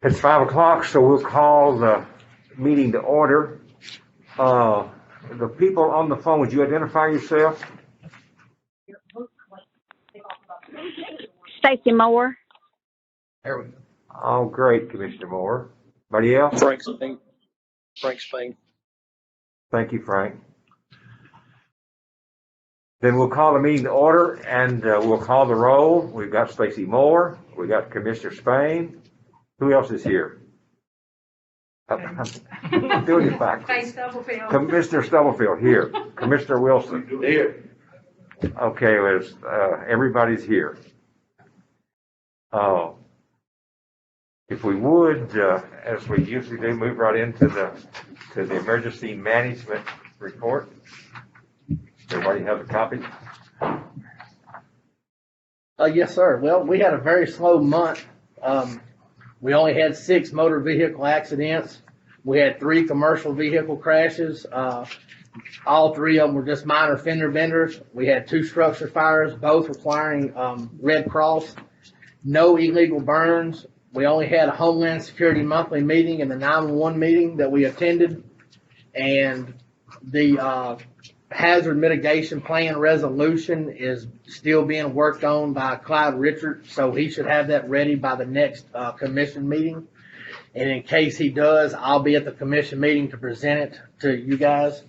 It's 5 o'clock, so we'll call the meeting to order. The people on the phone, would you identify yourself? Stacy Moore. There we go. Oh, great, Commissioner Moore. Anybody else? Frank Spain. Frank Spain. Thank you, Frank. Then we'll call the meeting to order, and we'll call the roll. We've got Stacy Moore. We've got Commissioner Spain. Who else is here? I'm doing it backwards. Commissioner Stubblefield here. Commissioner Wilson Here. Okay, everybody's here. If we would, as we usually do, move right into the emergency management report. Everybody have a copy? Yes, sir. Well, we had a very slow month. We only had 6 motor vehicle accidents. We had 3 commercial vehicle crashes. All 3 of them were just minor fender benders. We had 2 structure fires, both requiring Red Cross. No illegal burns. We only had a Homeland Security monthly meeting and the 911 meeting that we attended. And the hazard mitigation plan resolution is still being worked on by Clyde Richard, so he should have that ready by the next commission meeting. And in case he does, I'll be at the commission meeting to present it to you guys,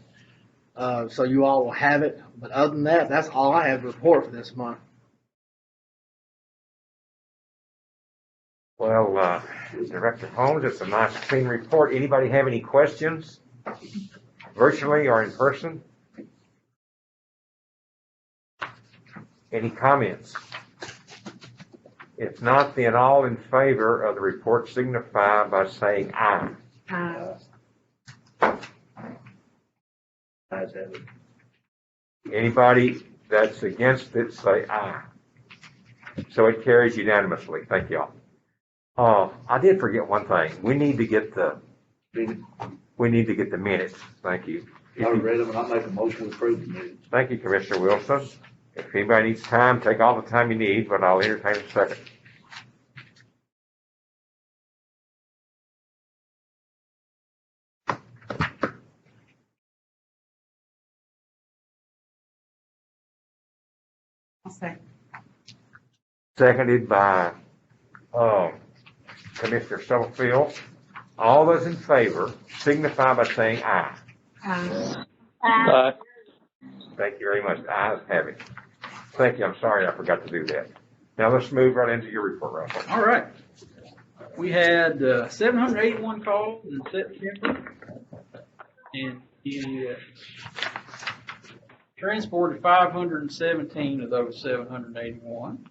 so you all will have it. But other than that, that's all I have to report for this month. Well, Director Holmes, it's a nice clean report. Anybody have any questions, virtually or in person? Any comments? If not, then all in favor of the report signify by saying aye. Aye. Ayes have it. Anybody that's against it, say aye. So it carries unanimously. Thank y'all. I did forget one thing. We need to get the minutes. Thank you. I read them and I'll make a motion to approve the minutes. Thank you, Commissioner Wilson. If anybody needs time, take all the time you need, but I'll entertain a second. I'll say. Seconded by Commissioner Stubblefield. All those in favor signify by saying aye. Aye. Aye. Thank you very much. Ayes have it. Thank you. I'm sorry I forgot to do that. Now let's move right into your report, Russell. All right. We had 781 calls in September, and he transported 517 of those 781.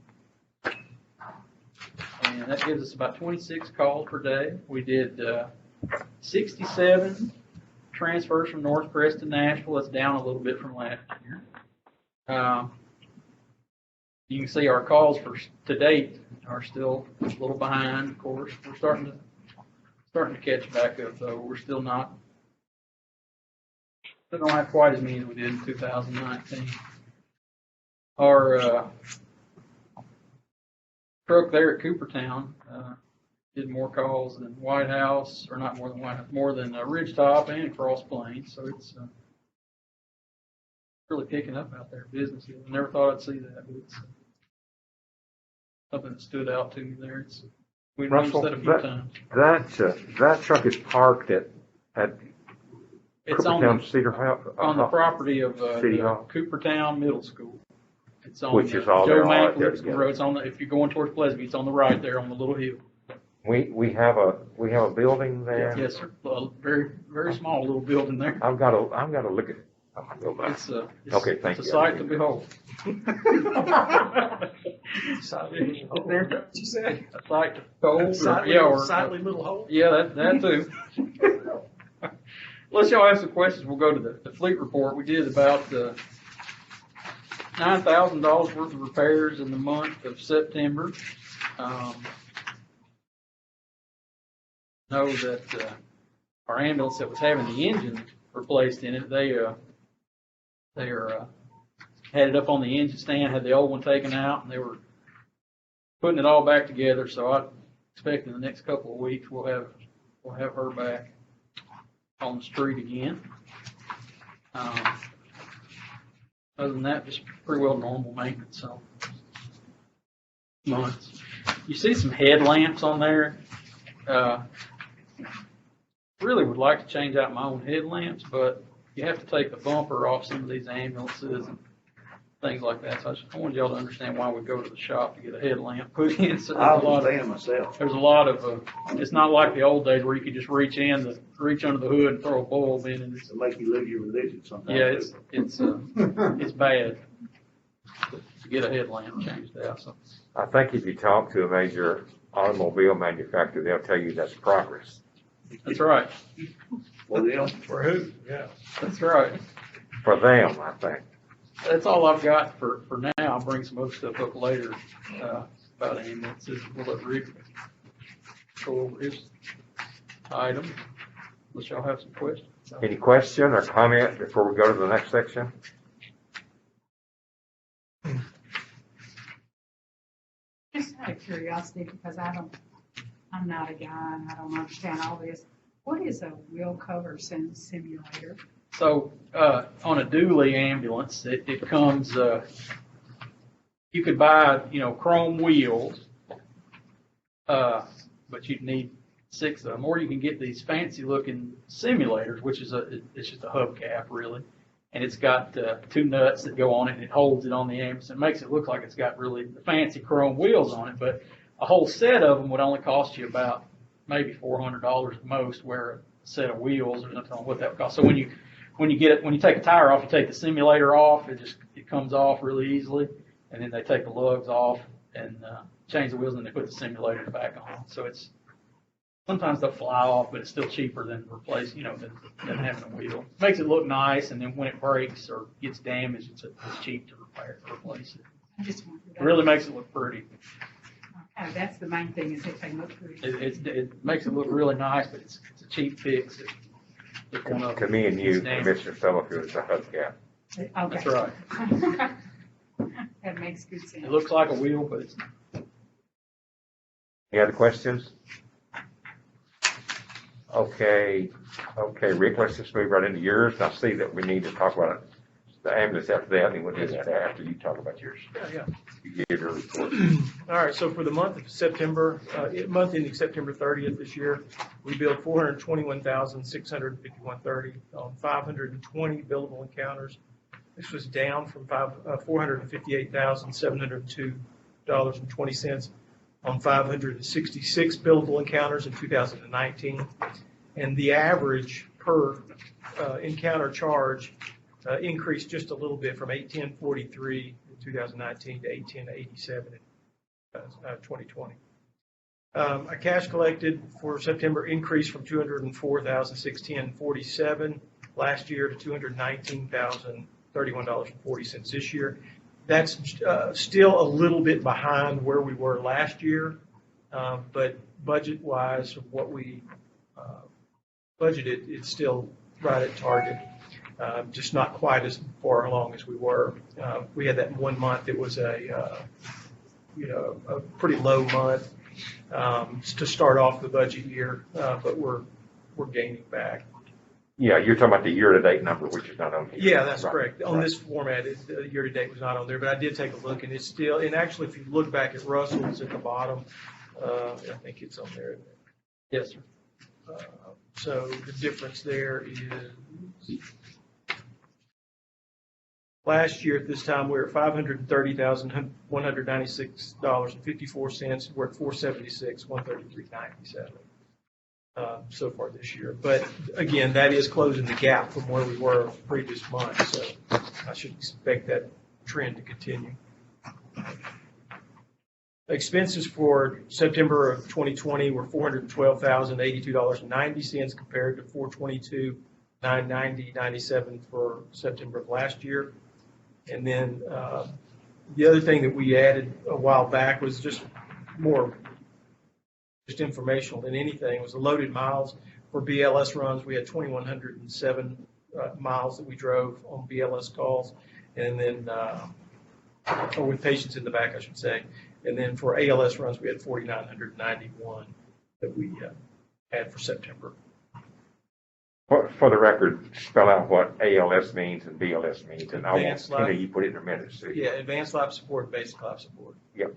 And that gives us about 26 calls per day. We did 67 transfers from North Crest to Nashville. That's down a little bit from last year. You can see our calls to date are still a little behind. Of course, we're starting to catch back up, though. We're still don't have quite as many as we did in 2019. Our truck there at Coopertown did more calls than White House, or not more than White House, more than Ridgetop and Cross Plains. So it's really picking up out there. Business. I never thought I'd see that, but it's something that stood out to me there. We noticed that a few times. That truck is parked at It's Coopertown Cedar House on the property of City the Hall. Coopertown Middle School. It's on Which is all Joe there, all right there Mankiewicz Road. It's on if you're going towards Pleasant, it's on the right there on the little hill. We have a building there. Yes, sir. A very, very small little building there. I've got to look at it. It's Okay, thank it's you. a sight to behold. Sightly hole. What you say? A sight to behold. Sightly little hole. Yeah, that too. Unless y'all have some questions, we'll go to the fleet report. We did about $9,000 worth of repairs in the month of September. Know that our ambulance that was having the engine replaced in it, they had it up on the engine stand, had the old one taken out, and they were putting it all back together. So expect in the next couple of weeks, we'll have her back on the street again. Other than that, just pretty well normal maintenance, so. Months. You see some headlamps on there. Really would like to change out my own headlamps, but you have to take the bumper off some of these ambulances and things like that. So I wanted y'all to understand why we go to the shop to get a headlamp put in. So I understand myself. there's a lot of, it's not like the old days where you could just reach under the hood and throw a bulb in, and To make you lose your religion sometimes. yeah, it's bad to get a headlamp changed out. So I think if you talk to a major automobile manufacturer, they'll tell you that's progress. that's right. For them. For who? Yeah. That's right. For them, I think. That's all I've got for now. I'll bring some other stuff up later about ambulances. We'll let Rick go over his item, unless y'all have some questions. Any question or comment before we go to the next section? Just out of curiosity, because I'm not a guy and I don't understand all this. What is a wheel cover simulator? So, on a dually ambulance, it comes, you could buy, chrome wheels, but you'd need 6 of them, or you can get these fancy looking simulators, which is it's just a hubcap really, and it's got 2 nuts that go on it, and it holds it on the ambulance. It makes it look like it's got really fancy chrome wheels on it, but a whole set of them would only cost you about maybe $400 at most, where a set of wheels, or nothing on what that would cost. So when you take a tire off, you take the simulator off, it comes off really easily, and then they take the lugs off and change the wheels, and they put the simulator back on. So sometimes they'll fly off, but it's still cheaper than than having a wheel. Makes it look nice, and then when it breaks or gets damaged, it's cheap to replace it. I just wondered. It really makes it look pretty. Okay, that's the main thing, is if they look pretty. It makes it look really nice, but it's a cheap fix. If one of To them me and you, gets damaged. Commissioner Stubblefield, is a hubcap. Okay. That's right. That makes good sense. It looks like a wheel, but it's not. Any other questions? Okay, Rick, let's just move right into yours. I see that we need to talk about the ambulance after that, and we'll do that after you talk about yours. Yeah. You give your report. All right, so for the month of September, month ending September 30th this year, we billed $421,651.30 on 520 billable encounters. This was down from $458,702.20 on 566 billable encounters in 2019. And the average per encounter charge increased just a little bit from $810.43 in 2019 to $810.87 in 2020. Our cash collected for September increased from $204,610.47 last year to $219,031.40 this year. That's still a little bit behind where we were last year, but budget-wise, what we budgeted, it's still right at target. Just not quite as far along as we were. We had that one month that was a pretty low month to start off the budget year, but we're gaining back. Yeah, you're talking about the year-to-date number, which is not on here. Yeah, that's Right, correct. On right. this format, the year-to-date was not on there, but I did take a look, and it's still, and actually, if you look back at Russell's at the bottom, I think it's on there. Yes, sir. So the difference there is, last year at this time, we were at $530,196.54. We're at $476,133.97 so far this year. But again, that is closing the gap from where we were previous month, so I should expect that trend to continue. Expenses for September of 2020 were $412,082.90 compared to $422,990.97 for September of last year. And then the other thing that we added a while back was just informational than anything, was the loaded miles for BLS runs. We had 2,107 miles that we drove on BLS calls, and then or with patients in the back, I should say. And then for ALS runs, we had 4,991 that we had for September. For the record, spell out what ALS means and BLS means, and I want, Advanced life- you put it in a minute, so. Yeah, advanced life support, basic life support. Yep.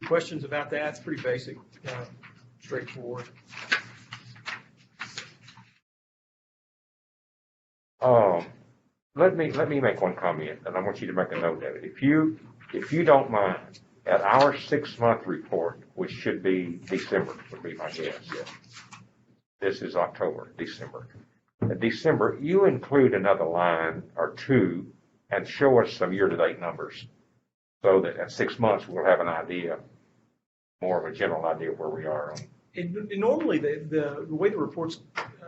Questions about that? It's pretty basic, straightforward. Let me make one comment, and I want you to make a note of it. If you don't mind, at our 6-month report, which should be December, would be my guess. This is October, December. In December, you include another line or two and show us some year-to-date numbers, so that at 6 months, we'll have an idea, more of a general idea of where we are on. And normally, the way the reports,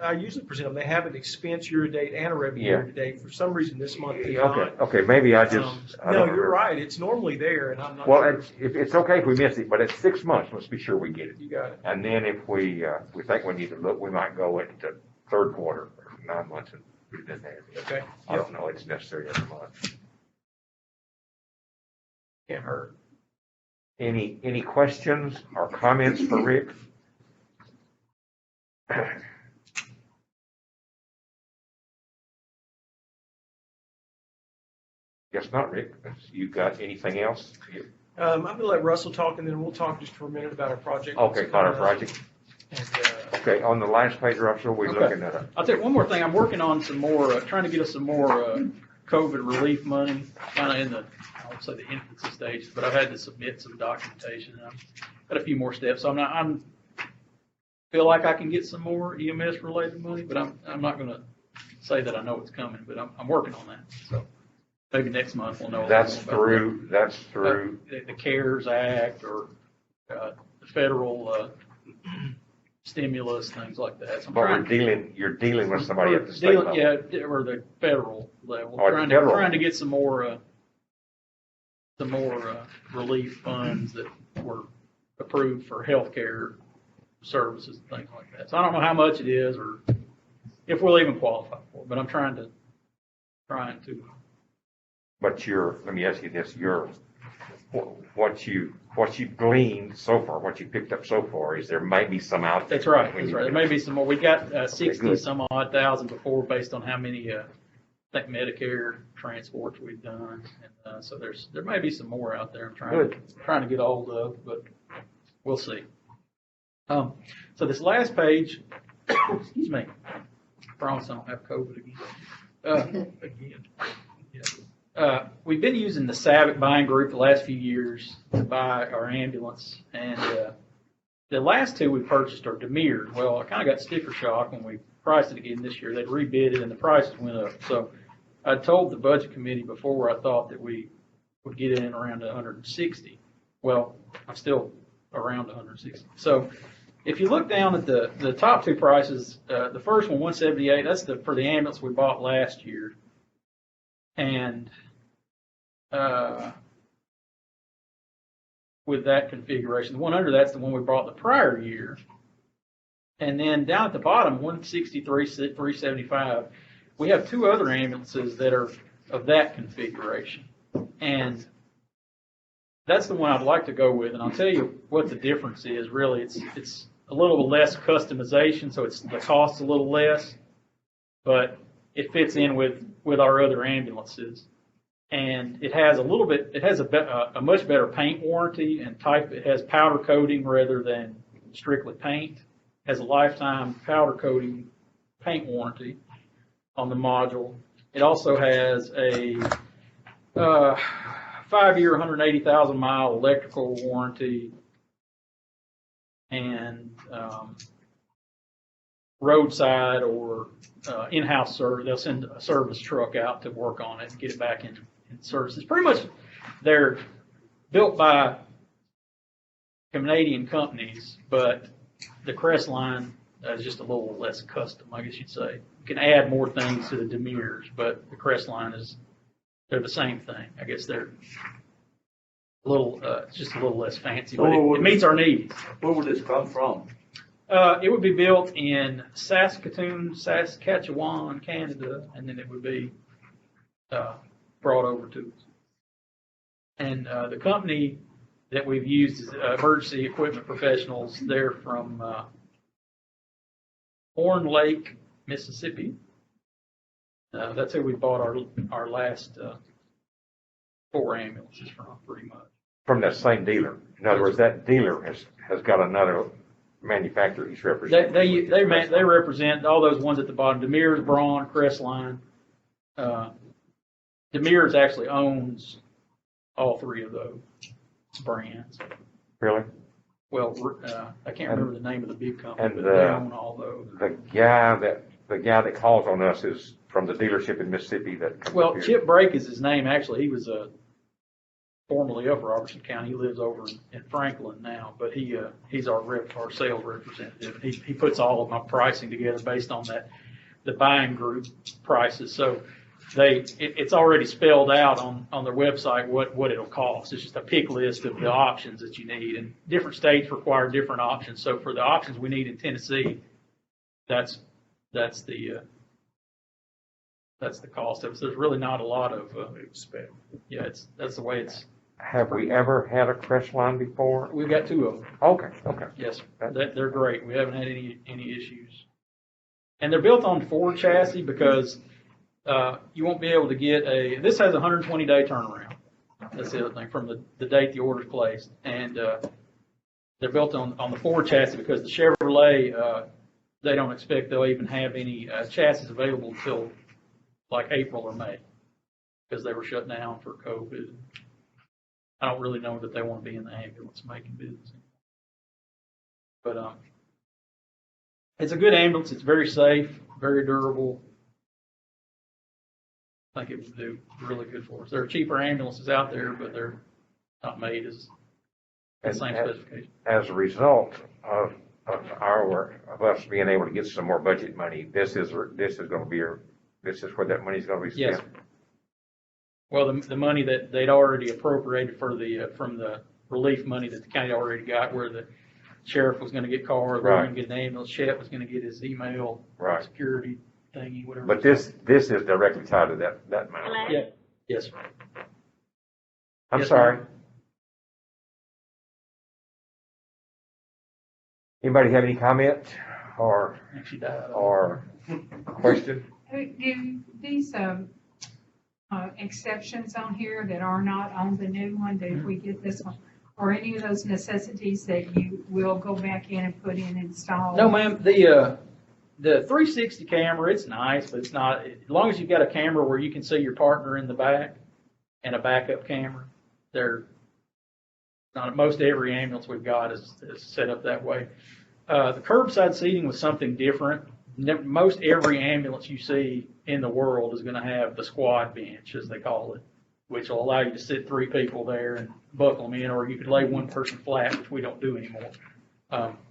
I usually present them, they have an expense year-to-date and a revenue Yeah. year-to-date. For some reason, this month they don't. Okay, maybe I just. I No, don't you're remember. right. It's normally there, and I'm not Well, sure. it's okay if we miss it, but at 6 months, let's be sure we get it. You got it. And then if we think we need to look, we might go into third quarter, or 9 months, and put it in there. Okay. I don't know, it's necessary every month. Can't hurt. Any questions or comments for Rick? Guess not, Rick. You got anything else? I'm going to let Russell talk, and then we'll talk just for a minute about our project. Okay, about our project. And, Okay, on the last page, Russell, we're Okay. looking at a, I'll tell you one more thing. I'm working on some more, trying to get us some more COVID relief money, kind of in the, I won't say the infancy stage, but I've had to submit some documentation. And I've got a few more steps. So I'm feel like I can get some more EMS related money, but I'm not going to say that I know it's coming, but I'm working on that. So maybe next month we'll know. a little that's more about that. through, The CARES Act or the federal stimulus, things like that. So I'm but trying- you're dealing with somebody at the state level. Yeah, or the federal level. Or Trying federal. to get some more relief funds that were approved for healthcare services and things like that. So I don't know how much it is or if we'll even qualify for it, but I'm trying to. But let me ask you this, what you've gleaned so far, what you picked up so far, is there maybe some out there? That's right. There may be some more. We got 60 good. some odd thousand before based on how many, I think Medicare transports we've done. And, so there may be some more out there I'm trying to get a hold of, but we'll see. So this last page, excuse me, I promise I don't have COVID again. We've been using the Savick buying group the last few years to buy our ambulance, and the last two we purchased are Demir. Well, I kind of got sticker shock when we priced it again this year. They'd rebid it, and the prices went up. So I told the budget committee before I thought that we would get in around 160. Well, I'm still around 160. So if you look down at the top two prices, the first one, 178, that's for the ambulance we bought last year. And with that configuration, the one under that's the one we bought the prior year. And then down at the bottom, 163, 375, we have two other ambulances that are of that configuration. And that's the one I'd like to go with. And I'll tell you what the difference is. Really, it's a little less customization, so the cost's a little less, but it fits in with our other ambulances. And it has a much better paint warranty and type. It has powder coating rather than strictly paint. It has a lifetime powder coating paint warranty on the module. It also has a 5-year, 180,000 mile electrical warranty and roadside or in-house service. They'll send a service truck out to work on it and get it back in service. It's pretty much, they're built by Canadian companies, but the Crest line is just a little less custom, I guess you'd say. You can add more things to the Demirs, but the Crest line they're the same thing. I guess they're a little, it's just a little less fancy, but it meets our needs. Where would this come from? It would be built in Saskatoon, Saskatchewan, Canada, and then it would be brought over to us. And the company that we've used is Emergency Equipment Professionals. They're from Horn Lake, Mississippi. That's who we bought our last 4 ambulances from, pretty much. From that same dealer. In other words, that dealer has got another manufacturer he's representing. They represent all those ones at the bottom: Demers, Braun, Crestline. Demers actually owns all 3 of those brands. Really? Well, I can't remember the name of the big company, And but they own all those. the guy that calls on us is from the dealership in Mississippi that comes Well, up here. Chip Brake is his name. Actually, he was formerly of Robertson County. He lives over in Franklin now, but he's our sales representative. He puts all of my pricing together based on the buying group prices. So it's already spelled out on their website what it'll cost. It's just a pick list of the options that you need, and different states require different options. So for the options we need in Tennessee, that's the cost of it. So there's really not a lot of spec. Yeah, that's the way it's. Have we ever had a Crestline before? We've got 2 of them. Okay. Yes, they're great. We haven't had any issues. And they're built on Ford chassis because you won't be able to get this has a 120-day turnaround. That's the other thing from the date the order's placed. And they're built on the Ford chassis because the Chevrolet, they don't expect they'll even have any chassis available until like April or May because they were shut down for COVID. I don't really know that they want to be in the ambulance making business. But it's a good ambulance. It's very safe, very durable. I think it would do really good for us. There are cheaper ambulances out there, but they're not made as the same specification. As a result of us being able to get some more budget money, this is where that money's going to be spent. Yes. Well, the money that they'd already appropriated from the relief money that the county already got, where the sheriff was going to get cars, we were going to get an ambulance, Chet was going to get his email security thingy, whatever. But this is directly tied to that amount. Yeah. Yes. I'm Yes, sorry. ma'am. Anybody have any comment or Actually died. question? Do these exceptions on here that are not on the new one, that if we get this one, or any of those necessities that you will go back in and put in and install? No, ma'am. The 360 camera, it's nice, but it's not. As long as you've got a camera where you can see your partner in the back and a backup camera, most every ambulance we've got is set up that way. The curbside seating was something different. Most every ambulance you see in the world is going to have the squad bench, as they call it, which will allow you to sit 3 people there and buckle them in, or you could lay one person flat, which we don't do anymore.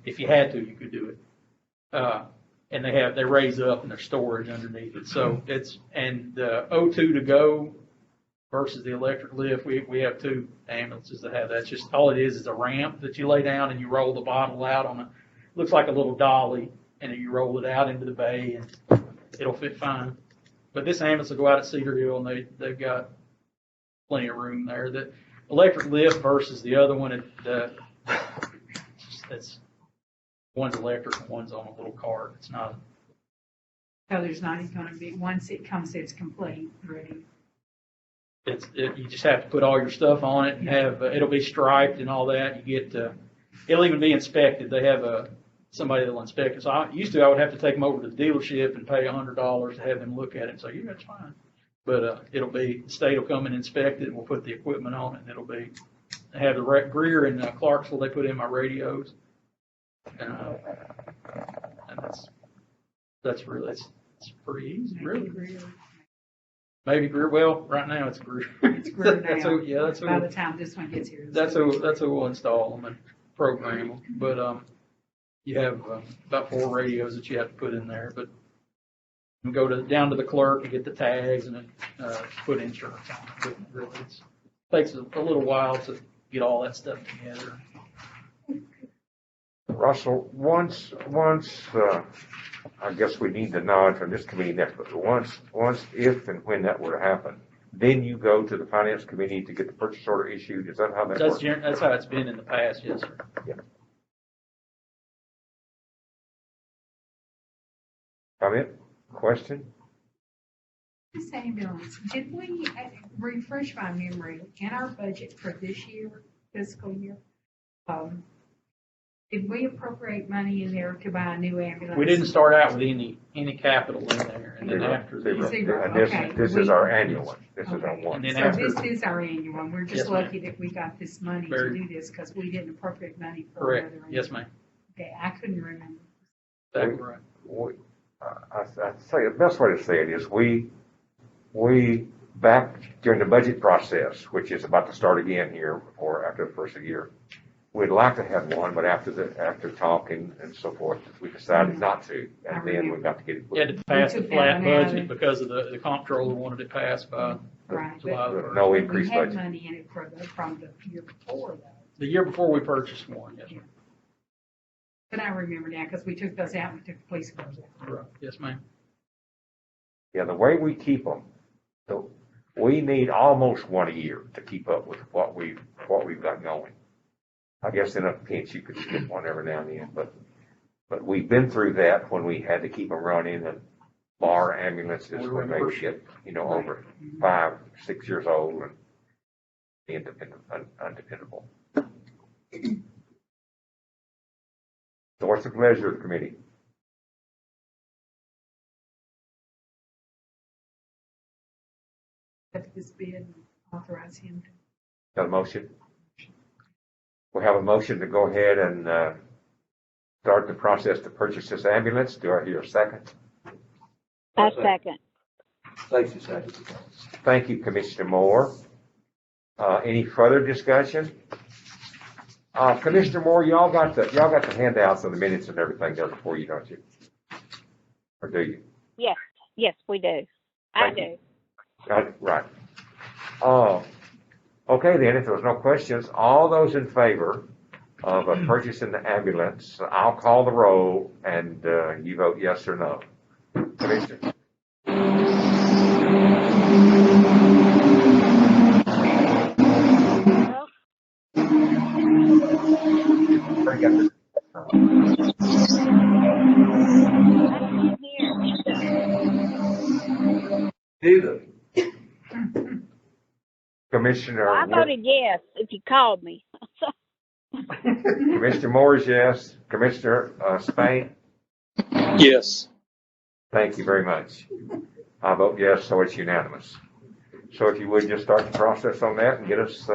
If you had to, you could do it. And they raise up and there's storage underneath it. So and the O2 to go versus the electric lift, we have 2 ambulances that have that. It's just all it is a ramp that you lay down and you roll the bottle out looks like a little dolly, and then you roll it out into the bay and it'll fit fine. But this ambulance will go out at Cedar Hill and they've got plenty of room there. The electric lift versus the other one, it's one's electric and one's on a little cart. It's not. So there's not even going to be, once it comes, it's complete, ready. You just have to put all your stuff on it and it'll be striped and all that. You get, it'll even be inspected. They have somebody that'll inspect it. So I would have to take them over to the dealership and pay $100 to have them look at it and say, yeah, that's fine. But the state will come and inspect it. We'll put the equipment on it, and I have the Greer in Clarksville. They put in my radios, and that's really it's pretty easy, really. Maybe Greer. Well, right now it's Greer. It's Greer now. That's by the time this one gets here. That's who we'll install them and program them. But you have about 4 radios that you have to put in there. But you go down to the clerk and get the tags and then put insurance on it. But really, it takes a little while to get all that stuff together. Russell, once, I guess we need to know from this committee next, but once, if and when that were to happen, then you go to the finance committee to get the purchase order issued. Is that how that works? That's how it's been in the past, yes, sir. Comment? Question? This ambulance, did we, refresh my memory, in our budget for this year, fiscal year, did we appropriate money in there to buy a new ambulance? We didn't start out with any capital in there, and then after the, Zero, And this, okay. this is our annual one. This is our Okay. one. and then So after, this is our annual one, we're just Yes, ma'am. lucky that we got this money to Very- do this, because we didn't appropriate money for correct, another. yes, ma'am, Okay, I couldn't remember. exactly right. I'd say the best way to say it is we back during the budget process, which is about to start again here or after the first of the year, we'd like to have one, but after talking and so forth, we decided not to, and then we got to get it. You had to pass the took that flat one out of budget it. because of the comptroller wanted it passed by Right, July the but 1st. No we increased had budget. money in it from the year before though. The year before we purchased one, yes, ma'am. But I remember now, because we took those out, we took the police cars out. Right. Yes, ma'am. Yeah, the way we keep them, we need almost one a year to keep up with what we've got going. I guess in a pinch, you could skip one every now and then, but we've been through that when we had to keep them running and bar ambulances when they would get, over 5, 6 years old and undependable. So what's the pleasure of the committee? Accept this bid and authorize him to. Got a motion? We have a motion to go ahead and start the process to purchase this ambulance. Do I hear a second? I second. Stacy second. Thank you, Commissioner Moore. Any further discussion? Commissioner Moore, y'all got the handouts and the minutes and everything there before you, don't you? Or do you? Yes, we do. I Thank you. do. Right. Okay then, if there's no questions, all those in favor of purchasing the ambulance, I'll call the roll and you vote yes or no. Commissioner? I didn't hear. Neither. Commissioner? Well, I voted yes if you called me. Commissioner Moore is yes. Commissioner Spain? Yes. Thank you very much. I vote yes, so it's unanimous. So if you would just start the process on that and get us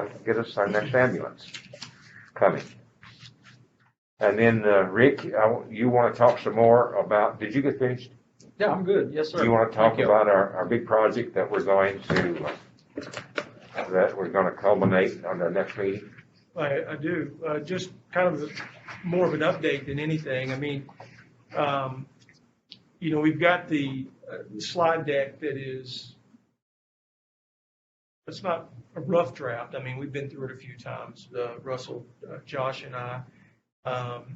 our next ambulance coming. And then, Rick, you want to talk some more about, did you get finished? Yeah, I'm good. Yes, sir. You want to talk Thank you. about our big project that we're going to culminate on our next meeting? I do. Just kind of more of an update than anything. I mean, we've got the slide deck that is, it's not a rough draft. I mean, we've been through it a few times, Russell, Josh, and I.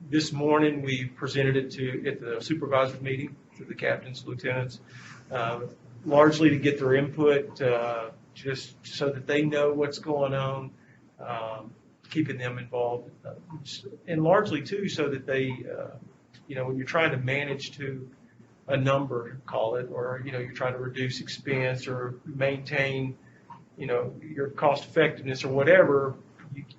This morning, we presented it at the supervisors meeting to the captains, lieutenants, largely to get their input, just so that they know what's going on, keeping them involved, and largely too so that they, when you're trying to manage to a number, call it, or you're trying to reduce expense or maintain, your cost effectiveness or whatever,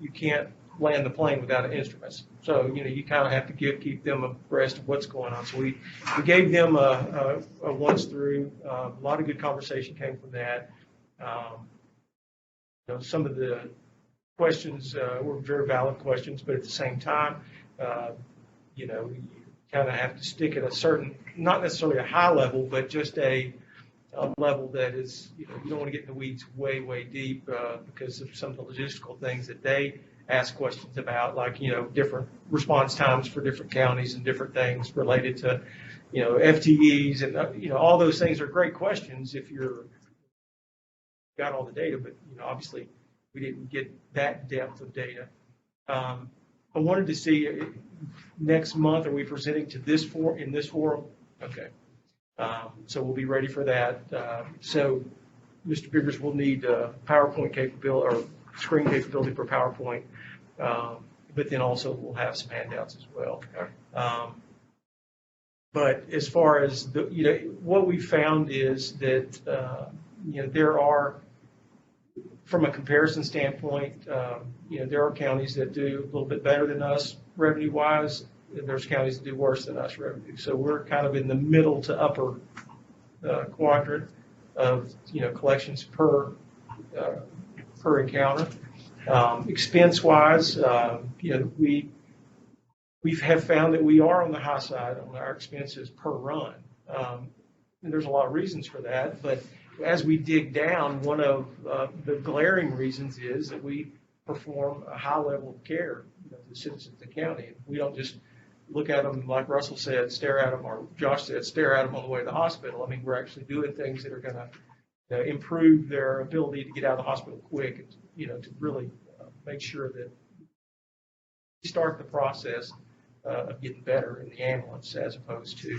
you can't land the plane without instruments. So, you kind of have to keep them abreast of what's going on. So we gave them a once through. A lot of good conversation came from that. Some of the questions were very valid questions, but at the same time, you kind of have to stick at a certain, not necessarily a high level, but just a level that is, you don't want to get in the weeds way, way deep because of some of the logistical things that they ask questions about, like, different response times for different counties and different things related to, FTEs and, all those things are great questions if you're got all the data, but, obviously we didn't get that depth of data. I wanted to see next month, are we presenting to this in this forum? Okay. So we'll be ready for that. So Mr. Biggers will need PowerPoint capability or screen capability for PowerPoint, but then also we'll have some handouts as well. But as far as what we found is that there are, from a comparison standpoint, there are counties that do a little bit better than us revenue-wise, and there's counties that do worse than us revenue. So we're kind of in the middle to upper quadrant of collections per encounter. Expense-wise, we have found that we are on the high side on our expenses per run. And there's a lot of reasons for that, but as we dig down, one of the glaring reasons is that we perform a high level of care to the citizens of the county. We don't just look at them, like Russell said, stare at them, or Josh said, stare at them on the way to the hospital. I mean, we're actually doing things that are going to improve their ability to get out of the hospital quick, and to really make sure that we start the process of getting better in the ambulance as opposed to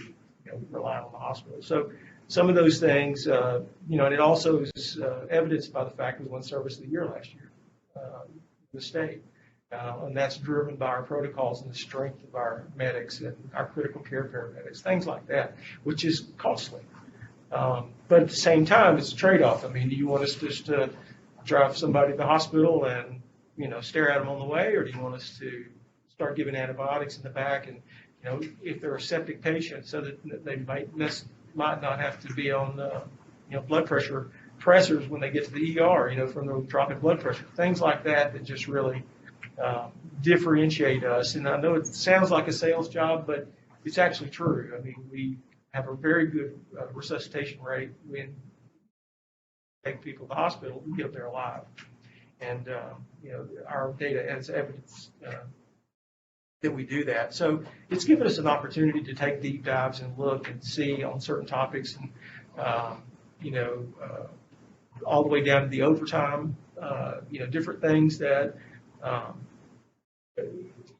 relying on the hospital. So some of those things, and it also is evidenced by the fact we won Service of the Year last year in the state. And that's driven by our protocols and the strength of our medics and our critical care paramedics, things like that, which is costly. But at the same time, it's a trade-off. I mean, do you want us just to drive somebody to the hospital and, stare at them on the way, or do you want us to start giving antibiotics in the back and, if they're a septic patient, so that they might not have to be on, blood pressure pressors when they get to the ER, from the dropping blood pressure, things like that just really differentiate us. And I know it sounds like a sales job, but it's actually true. I mean, we have a very good resuscitation rate when we take people to the hospital, we get them there alive. And, our data has evidence that we do that. So it's given us an opportunity to take deep dives and look and see on certain topics, and, all the way down to the overtime, different things that,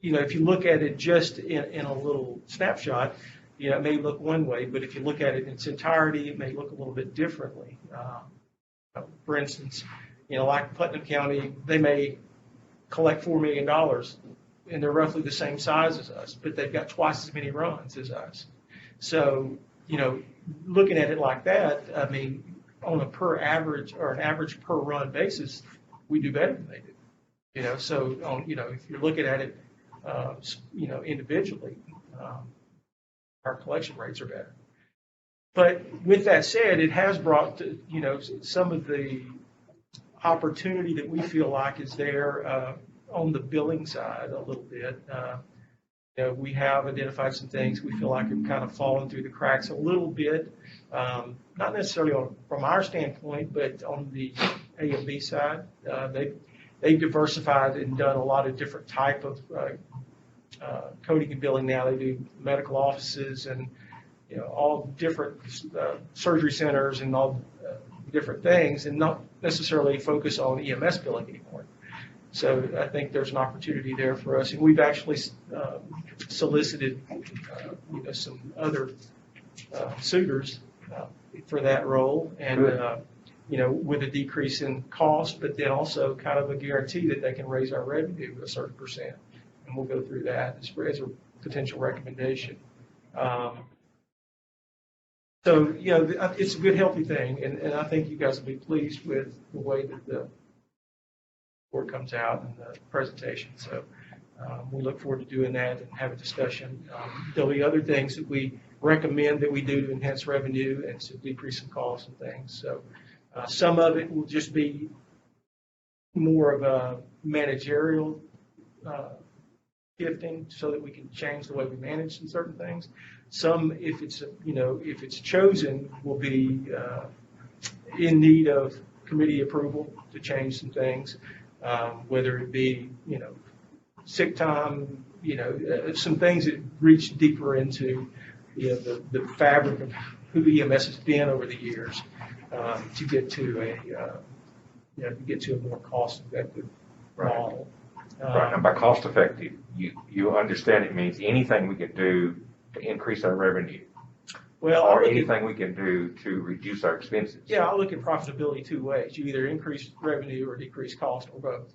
if you look at it just in a little snapshot, it may look one way, but if you look at it in its entirety, it may look a little bit differently. For instance, like Putnam County, they may collect $4 million, and they're roughly the same size as us, but they've got twice as many runs as us. So, looking at it like that, I mean, on an average per run basis, we do better than they do. So if you're looking at it, individually, our collection rates are better. But with that said, it has brought, some of the opportunity that we feel like is there on the billing side a little bit. We have identified some things we feel like have kind of fallen through the cracks a little bit, not necessarily from our standpoint, but on the A and B side. They've diversified and done a lot of different type of coding and billing now. They do medical offices and all different surgery centers and all different things, and not necessarily focus on EMS billing anymore. So I think there's an opportunity there for us, and we've actually solicited some other suitors for that role, and with a decrease in cost, but then also kind of a guarantee that they can raise our revenue a certain percent, and we'll go through that as a potential recommendation. So it's a good, healthy thing, and I think you guys will be pleased with the way that the report comes out and the presentation. So we look forward to doing that and have a discussion. There'll be other things that we recommend that we do to enhance revenue and to decrease some costs and things. So some of it will just be more of a managerial shifting so that we can change the way we manage some certain things. Some, if it's chosen, will be in need of committee approval to change some things, whether it be, sick time, some things that reach deeper into, the fabric of who EMS has been over the years, to get to a more cost-effective model. Right, and by cost effective, you understand it means anything we can do to increase our revenue, Well, or anything we can do to reduce our expenses. Yeah, I look at profitability two ways. You either increase revenue or decrease cost, or both.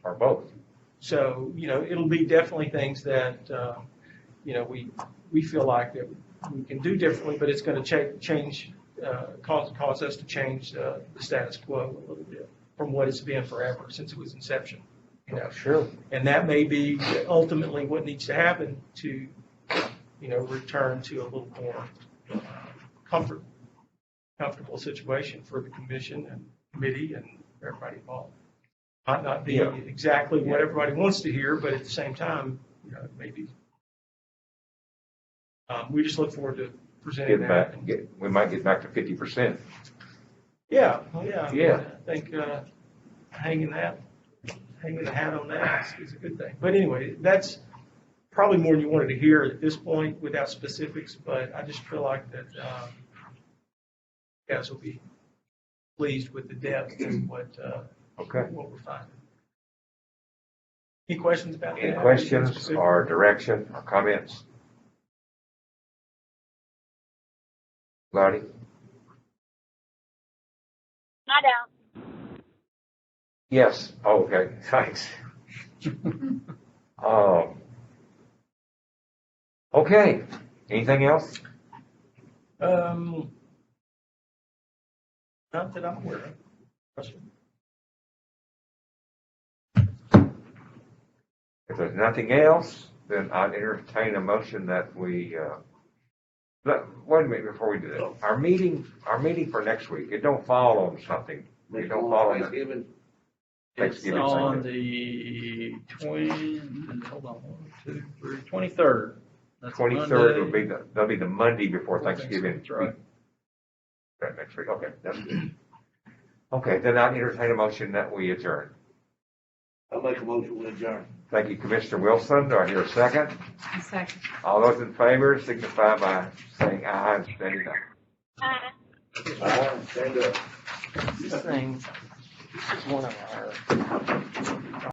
Or both. So, it'll be definitely things that, we feel like that we can do differently, but it's going to change, cause us to change the status quo a little bit from what it's been forever since it was inception. Sure. And that may be ultimately what needs to happen to, return to a little more comfortable situation for the commission and committee and everybody involved. Might not be exactly what everybody wants to hear, but at the same time, maybe. We just look forward to presenting that. We might get back to 50%. Yeah. Yeah. I think hanging the hat on that is a good thing. But anyway, that's probably more than you wanted to hear at this point without specifics, but I just feel like that you guys will be pleased with the depth and what we're finding. Any questions about that? Any questions or direction or comments? Lottie? Not out. Yes. Oh, okay. Thanks. Okay. Anything else? Not that I'm aware of. Question? If there's nothing else, then I'd entertain a motion that we, wait a minute before we do that. Our meeting for next week, it don't fall on something. It don't fall on Thanksgiving. It's Thanksgiving. on Sunday. the 23rd. That's 23rd Monday. that'll be the Monday before Thanksgiving. That's right. Right, next week, okay, that's good. Okay, then I'd entertain a motion that we adjourn. I'll make a motion to adjourn. Thank you, Commissioner Wilson. Do I hear a second? A second. All those in favor signify by saying aye and standing up. Stand up. This thing, this is one of our